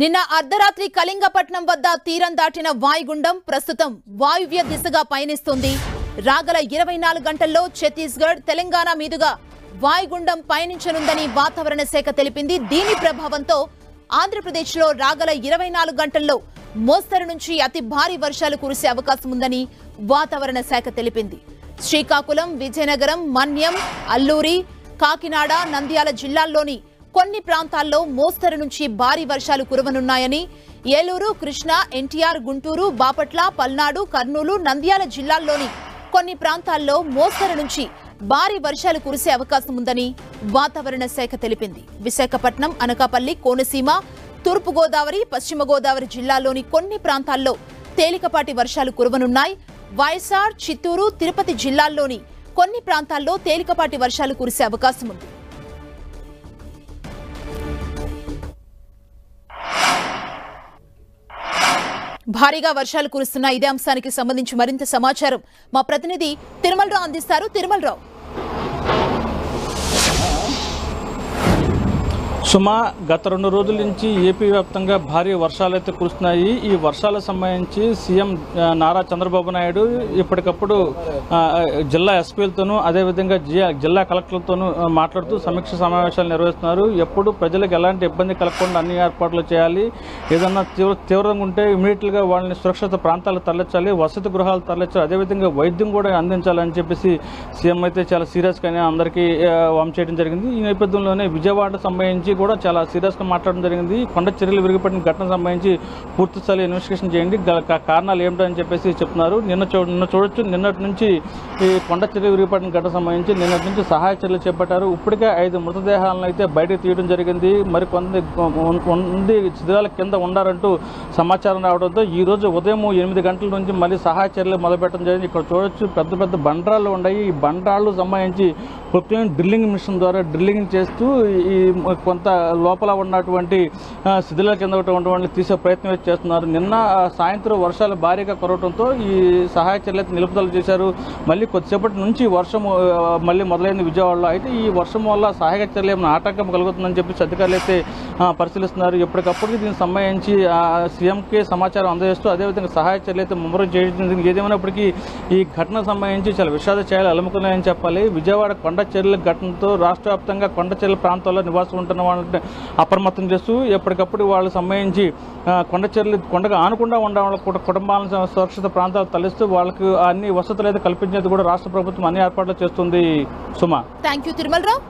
నిన్న అర్ధరాత్రి కళింగపట్నం వద్ద తీరం దాటిన వాయుగుండం ప్రస్తుతం వాయువ్య దిశగా పయనిస్తుంది. రాగల 24 గంటల్లో ఛత్తీస్గఢ్, తెలంగాణ మీదుగా వాయుగుండం పయనించనుందని వాతావరణ శాఖ తెలిపింది. దీని ప్రభావంతో ఆంధ్రప్రదేశ్లో రాగల 24 గంటల్లో మోస్తరు నుంచి అతి భారీ వర్షాలు కురిసే అవకాశం ఉందని వాతావరణ శాఖ తెలిపింది. శ్రీకాకుళం, విజయనగరం, మన్యం, అల్లూరి, కాకినాడ, నంద్యాల జిల్లాల్లోని కొన్ని ప్రాంతాల్లో మోస్తరు నుంచి భారీ వర్షాలు కురవనున్నాయని, ఏలూరు, కృష్ణా, ఎన్టీఆర్, గుంటూరు, బాపట్ల, పల్నాడు, కర్నూలు, నంద్యాల జిల్లాల్లోని కొన్ని ప్రాంతాల్లో మోస్తరు నుంచి భారీ వర్షాలు కురిసే అవకాశం ఉందని వాతావరణ శాఖ తెలిపింది. విశాఖపట్నం, అనకాపల్లి, కోనసీమ, తూర్పు గోదావరి, పశ్చిమ గోదావరి జిల్లాల్లోని కొన్ని ప్రాంతాల్లో తేలికపాటి వర్షాలు కురవనున్నాయి. వైఎస్ఆర్, చిత్తూరు, తిరుపతి జిల్లాల్లోని కొన్ని ప్రాంతాల్లో తేలికపాటి వర్షాలు కురిసే అవకాశం ఉంది. భారీగా వర్షాలు కురుస్తున్న ఇదే అంశానికి సంబంధించి మరింత సమాచారం మా ప్రతినిధి తిరుమలరావు అందిస్తారు. తిరుమలరావు, సుమా, గత 2 రోజుల నుంచి ఏపీ వ్యాప్తంగా భారీ వర్షాలు అయితే కురుస్తున్నాయి. ఈ వర్షాలకు సంబంధించి సీఎం నారా చంద్రబాబు నాయుడు ఎప్పటికప్పుడు జిల్లా ఎస్పీలతోనూ అదేవిధంగా జిల్లా కలెక్టర్లతోనూ మాట్లాడుతూ సమీక్ష సమావేశాలు నిర్వహిస్తున్నారు. ఎప్పుడు ప్రజలకు ఎలాంటి ఇబ్బంది కలగకుండా అన్ని ఏర్పాట్లు చేయాలి, ఏదన్నా తీవ్రంగా ఉంటే ఇమీడియట్గా వాళ్ళని సురక్షిత ప్రాంతాలకు తరలించాలి, వసతి గృహాలు తరలించాలి, అదేవిధంగా వైద్యం కూడా అందించాలని చెప్పేసి సీఎం అయితే చాలా సీరియస్గానే అందరికీ వామ్ చేయడం జరిగింది. ఈ నేపథ్యంలోనే విజయవాడ సంబంధించి కూడా చాలా సీరియస్గా మాట్లాడడం జరిగింది. కొండ చర్యలు విరిగిపడిన ఘటన సంబంధించి పూర్తిస్థాయి ఇన్వెస్టిగేషన్ చేయండి, కారణాలు ఏమిటని చెప్పేసి చెప్తున్నారు. నిన్న చూడొచ్చు, నిన్నటి నుంచి ఈ కొండ చర్యలు విరిగిపడిన ఘటన సంబంధించి నిన్నటి నుంచి సహాయ చర్యలు చేపట్టారు. ఇప్పటికే 5 మృతదేహాలను అయితే బయటకు తీయడం జరిగింది. మరి కొంతమంది శిథిలాల కింద ఉండారంటూ సమాచారం రావడంతో ఈ రోజు ఉదయం 8 గంటల నుంచి మళ్ళీ సహాయ చర్యలు మొదలుపెట్టడం జరిగింది. ఇక్కడ చూడొచ్చు, పెద్ద పెద్ద బండరాళ్ళు ఉన్నాయి. ఈ బండరాళ్ళు సంబంధించి డ్రిల్లింగ్ మిషన్ ద్వారా డ్రిల్లింగ్ చేస్తూ ఈ కొంత లోపల ఉన్నటువంటి శిథిలాల కింద ఉన్నటువంటి తీసే ప్రయత్నం చేస్తున్నారు. నిన్న సాయంత్రం వర్షాలు భారీగా కురవడంతో ఈ సహాయ చర్యలు అయితే నిలుపుదల చేశారు. మళ్ళీ కొద్దిసేపటి నుంచి వర్షం మళ్ళీ మొదలైంది విజయవాడలో. అయితే ఈ వర్షం వల్ల సహాయక చర్యలు ఏమైనా ఆటంకం కలుగుతుందని చెప్పేసి అధికారులు అయితే పరిశీలిస్తున్నారు. ఎప్పటికప్పటికి దీనికి సంబంధించి సీఎంకి సమాచారం అందజేస్తూ అదేవిధంగా సహాయ చర్యలు అయితే ముమ్మరం చేయడం. ఏదేమైనప్పటికీ ఈ ఘటనకు సంబంధించి చాలా విషాద ఛాయలు అలుముకున్నాయని చెప్పాలి. విజయవాడ కొండ చర్యల ఘటనతో రాష్ట్ర వ్యాప్తంగా కొండ చర్యల ప్రాంతాల్లో నివాసం ఉంటున్న వాళ్ళని అప్రమత్తం చేస్తూ ఎప్పటికప్పుడు వాళ్ళకి సంబంధించి కొండగా ఆనకుండా ఉండే వాళ్ళ కుటుంబాలను సురక్షిత ప్రాంతాలు తరలిస్తూ వాళ్ళకి అన్ని వసతులు అయితే కల్పించేది కూడా రాష్ట్ర ప్రభుత్వం అన్ని ఏర్పాట్లు చేస్తుంది. సుమా, థ్యాంక్ యూ తిరుమలరావు.